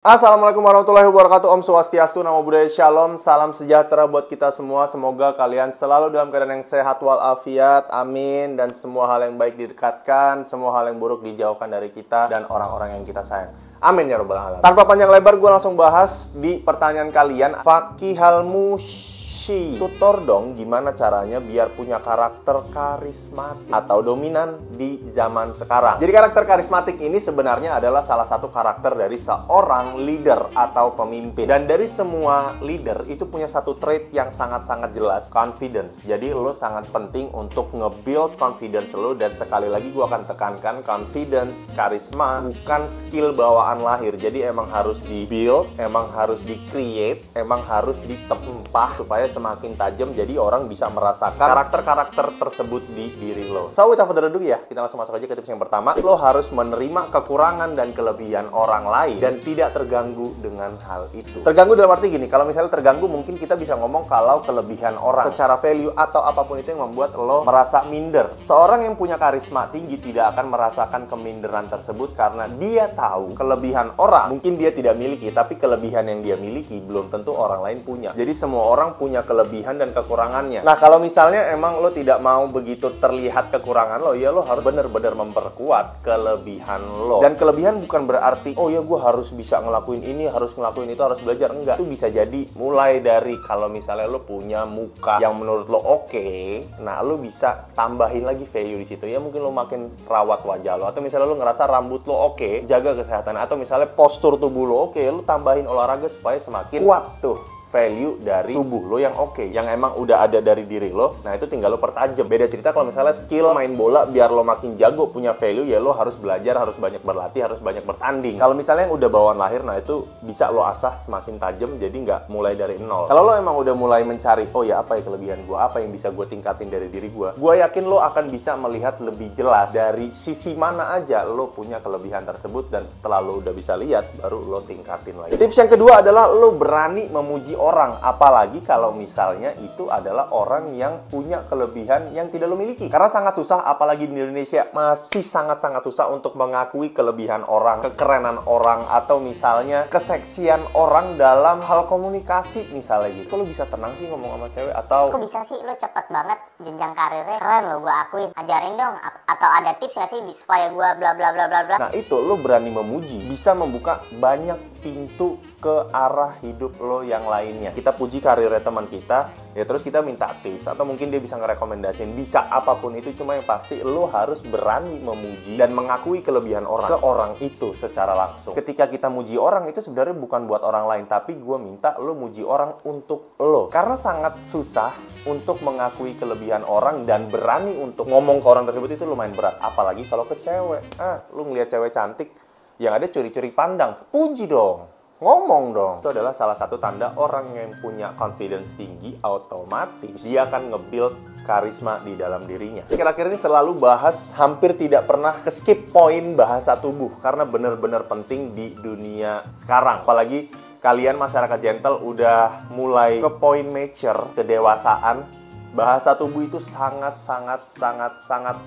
Assalamualaikum warahmatullahi wabarakatuh. Om Swastiastu, Namo Buddhaya, Shalom, salam sejahtera buat kita semua. Semoga kalian selalu dalam keadaan yang sehat walafiat, amin. Dan semua hal yang baik didekatkan, semua hal yang buruk dijauhkan dari kita dan orang-orang yang kita sayang. Amin ya robbal alamin. Tanpa panjang lebar, gue langsung bahas di pertanyaan kalian. Fakihal Mushi, tutor dong gimana caranya biar punya karakter karismatik atau dominan di zaman sekarang. Jadi karakter karismatik ini sebenarnya adalah salah satu karakter dari seorang leader atau pemimpin. Dan dari semua leader itu punya satu trait yang sangat-sangat jelas, confidence. Jadi lo sangat penting untuk nge-build confidence lo. Dan sekali lagi gue akan tekankan, confidence, karisma bukan skill bawaan lahir. Jadi emang harus di-build, emang harus di-create, emang harus ditempah supaya semakin tajam, jadi orang bisa merasakan karakter-karakter tersebut di diri lo. So, without further ado ya, kita langsung masuk aja ke tips yang pertama. Lo harus menerima kekurangan dan kelebihan orang lain dan tidak terganggu dengan hal itu. Terganggu dalam arti gini, kalau misalnya terganggu mungkin kita bisa ngomong kalau kelebihan orang secara value atau apapun itu yang membuat lo merasa minder. Seorang yang punya karisma tinggi tidak akan merasakan keminderan tersebut karena dia tahu kelebihan orang mungkin dia tidak miliki, tapi kelebihan yang dia miliki belum tentu orang lain punya. Jadi semua orang punya kelebihan dan kekurangannya. Nah, kalau misalnya emang lo tidak mau begitu terlihat kekurangan lo, ya lo harus benar-benar memperkuat kelebihan lo. Dan kelebihan bukan berarti, oh ya gue harus bisa ngelakuin ini, harus ngelakuin itu, harus belajar. Enggak. Itu bisa jadi mulai dari kalau misalnya lo punya muka yang menurut lo oke, nah lo bisa tambahin lagi value di situ. Ya mungkin lo makin rawat wajah lo, atau misalnya lo ngerasa rambut lo oke, jaga kesehatan, atau misalnya postur tubuh lo oke, lo tambahin olahraga supaya semakin kuat tuh value dari tubuh lo yang oke, yang emang udah ada dari diri lo. Nah itu tinggal lo pertajam. Beda cerita kalau misalnya skill main bola, biar lo makin jago punya value, ya lo harus belajar, harus banyak berlatih, harus banyak bertanding. Kalau misalnya yang udah bawaan lahir, nah itu bisa lo asah semakin tajam, jadi nggak mulai dari nol. Kalau lo emang udah mulai mencari, oh ya apa ya kelebihan gue, apa yang bisa gue tingkatin dari diri gue yakin lo akan bisa melihat lebih jelas dari sisi mana aja lo punya kelebihan tersebut, dan setelah lo udah bisa lihat, baru lo tingkatin lagi. Tips yang kedua adalah lo berani memuji orang, apalagi kalau misalnya itu adalah orang yang punya kelebihan yang tidak lo miliki. Karena sangat susah, apalagi di Indonesia masih sangat-sangat susah untuk mengakui kelebihan orang, kekerenan orang, atau misalnya keseksian orang dalam hal komunikasi misalnya gitu. Kok lo bisa tenang sih ngomong sama cewek? Atau kok bisa sih lo cepet banget jenjang karirnya, keren lo, gue akuin, ajarin dong. Atau ada tips gak sih supaya gue bla bla bla bla bla. Nah itu lo berani memuji, bisa membuka banyak pintu ke arah hidup lo yang lainnya. Kita puji karirnya teman kita, ya terus kita minta tips, atau mungkin dia bisa ngerekomendasiin, bisa apapun itu. Cuma yang pasti lo harus berani memuji dan mengakui kelebihan orang ke orang itu secara langsung. Ketika kita muji orang itu sebenarnya bukan buat orang lain, tapi gue minta lo muji orang untuk lo. Karena sangat susah untuk mengakui kelebihan orang dan berani untuk ngomong ke orang tersebut, itu lumayan berat. Apalagi kalau ke cewek. Lo ngeliat cewek cantik, yang ada curi-curi pandang, puji dong, ngomong dong. Itu adalah salah satu tanda orang yang punya confidence tinggi, otomatis dia akan nge-build karisma di dalam dirinya. Akhir-akhir ini selalu bahas, hampir tidak pernah ke-skip poin bahasa tubuh, karena benar-benar penting di dunia sekarang. Apalagi kalian masyarakat gentle udah mulai ke poin mature, kedewasaan. Bahasa tubuh itu sangat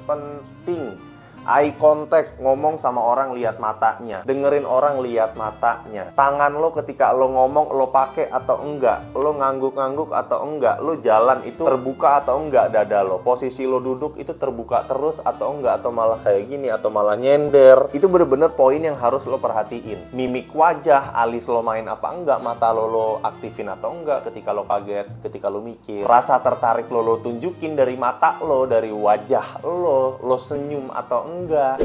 penting. Eye contact, ngomong sama orang lihat matanya, dengerin orang lihat matanya. Tangan lo ketika lo ngomong, lo pakai atau enggak, lo ngangguk-ngangguk atau enggak, lo jalan itu terbuka atau enggak dada lo, posisi lo duduk itu terbuka terus atau enggak, atau malah kayak gini, atau malah nyender. Itu bener-bener poin yang harus lo perhatiin. Mimik wajah, alis lo main apa enggak, mata lo aktifin atau enggak ketika lo kaget, ketika lo mikir. Rasa tertarik lo tunjukin dari mata lo, dari wajah lo senyum atau enggak.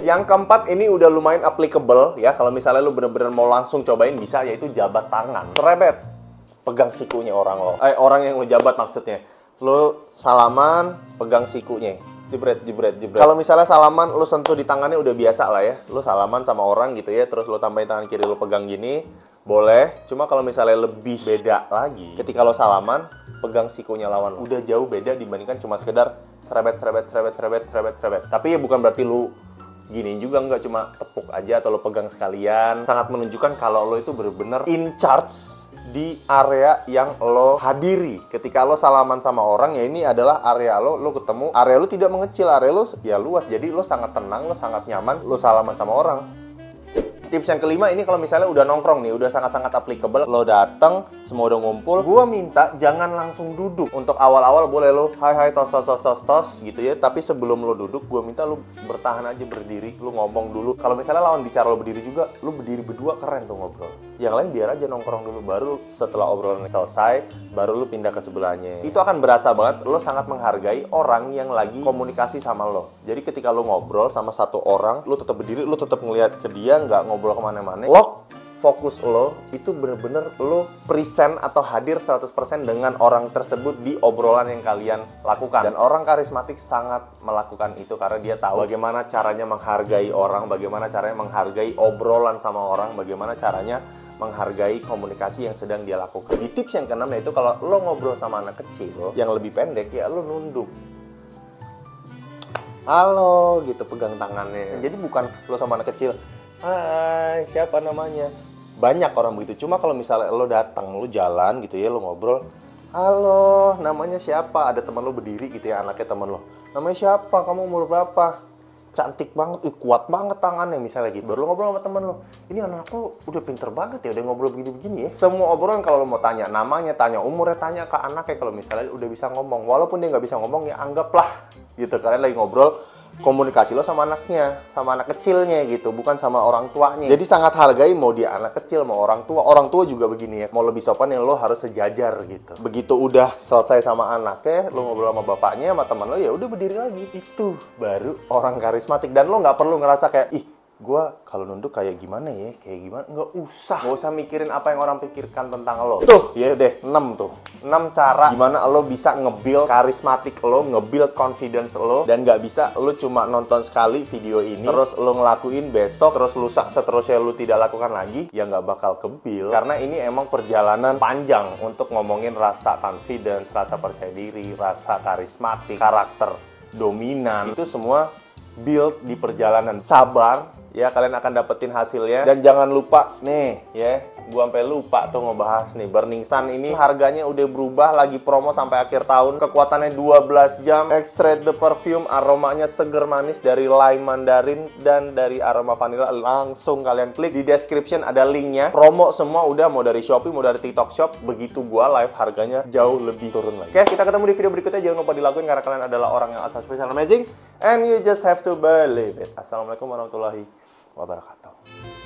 Yang keempat ini udah lumayan applicable ya, kalau misalnya lu bener-bener mau langsung cobain bisa, yaitu jabat tangan. Serebet, pegang sikunya orang lo. Orang yang lu jabat maksudnya. Lu salaman, pegang sikunya. Jebret. Kalau misalnya salaman, lu sentuh di tangannya udah biasa lah ya. Lu salaman sama orang gitu ya, terus lu tambahin tangan kiri lu pegang gini, boleh. Cuma kalau misalnya lebih beda lagi, ketika lo salaman, pegang sikunya lawan lo. Udah jauh beda dibandingkan cuma sekedar serebet. Tapi ya bukan berarti lu gini juga, enggak, cuma tepuk aja atau lo pegang sekalian. Sangat menunjukkan kalau lo itu bener-bener in charge di area yang lo hadiri. Ketika lo salaman sama orang, ya ini adalah area lo ketemu, area lo tidak mengecil, area lo ya luas, jadi lo sangat tenang, lo sangat nyaman, lo salaman sama orang. Tips yang kelima ini kalau misalnya udah nongkrong nih, udah sangat-sangat applicable. Lo dateng, semua udah ngumpul. Gua minta jangan langsung duduk. Untuk awal-awal boleh lo hai tos gitu ya. Tapi sebelum lo duduk, gua minta lo bertahan aja berdiri. Lo ngomong dulu. Kalau misalnya lawan bicara lo berdiri juga, lo berdiri berdua keren tuh ngobrol. Yang lain biar aja nongkrong dulu. Baru setelah obrolan selesai, baru lo pindah ke sebelahnya. Itu akan berasa banget lo sangat menghargai orang yang lagi komunikasi sama lo. Jadi ketika lo ngobrol sama satu orang, lo tetap berdiri, lo tetap ngeliat ke dia, nggak ngobrol kemana-mana. Lo fokus lo itu bener-bener lo present atau hadir 100% dengan orang tersebut di obrolan yang kalian lakukan. Dan orang karismatik sangat melakukan itu karena dia tahu bagaimana caranya menghargai orang, bagaimana caranya menghargai obrolan sama orang, bagaimana caranya menghargai komunikasi yang sedang dia lakukan. Di tips yang keenam yaitu kalau lo ngobrol sama anak kecil yang lebih pendek, ya lo nunduk. Halo, gitu, pegang tangannya. Jadi bukan lo sama anak kecil, hai, siapa namanya? Banyak orang begitu. Cuma kalau misalnya lo datang, lo jalan gitu ya, lo ngobrol, halo, namanya siapa? Ada teman lo berdiri gitu ya, anaknya teman lo. Namanya siapa? Kamu umur berapa? Cantik banget, kuat banget tangannya misalnya gitu. Baru lo ngobrol sama temen lo, ini anak lo udah pinter banget ya, udah ngobrol begini-begini ya. Semua obrolan kalau lo mau tanya namanya, tanya umurnya, tanya ke anaknya kalau misalnya udah bisa ngomong. Walaupun dia nggak bisa ngomong ya anggaplah gitu, kalian lagi ngobrol, komunikasi lo sama anaknya, sama anak kecilnya gitu, bukan sama orang tuanya. Jadi sangat hargai mau dia anak kecil, mau orang tua. Orang tua juga begini ya, mau lebih sopan ya lo harus sejajar gitu. Begitu udah selesai sama anaknya, lo ngobrol sama bapaknya, sama teman lo, ya udah berdiri lagi. Itu baru orang karismatik. Dan lo nggak perlu ngerasa kayak, ih, gue kalau nunduk kayak gimana ya, kayak gimana. Nggak usah mikirin apa yang orang pikirkan tentang lo. Tuh, ya deh, 6 tuh. 6 cara gimana lo bisa nge-build karismatik lo, nge-build confidence lo. Dan nggak bisa lo cuma nonton sekali video ini, terus lo ngelakuin besok, terus lusa seterusnya lo tidak lakukan lagi, ya nggak bakal ke-build. Karena ini emang perjalanan panjang untuk ngomongin rasa confidence, rasa percaya diri, rasa karismatik, karakter dominan. Itu semua build di perjalanan. Sabar, ya, kalian akan dapetin hasilnya. Dan jangan lupa nih ya, gua sampai lupa tuh ngebahas nih, Burning Sun ini harganya udah berubah, lagi promo sampai akhir tahun. Kekuatannya 12 jam, extrait the perfume, aromanya seger manis dari lime mandarin dan dari aroma vanilla. Langsung kalian klik di description, ada linknya. Promo semua udah, mau dari Shopee, mau dari TikTok Shop. Begitu gua live harganya jauh lebih turun lagi. Oke, kita ketemu di video berikutnya. Jangan lupa dilakuin karena kalian adalah orang yang asal spesial amazing and you just have to believe it. Assalamualaikum warahmatullahi wabarakatuh.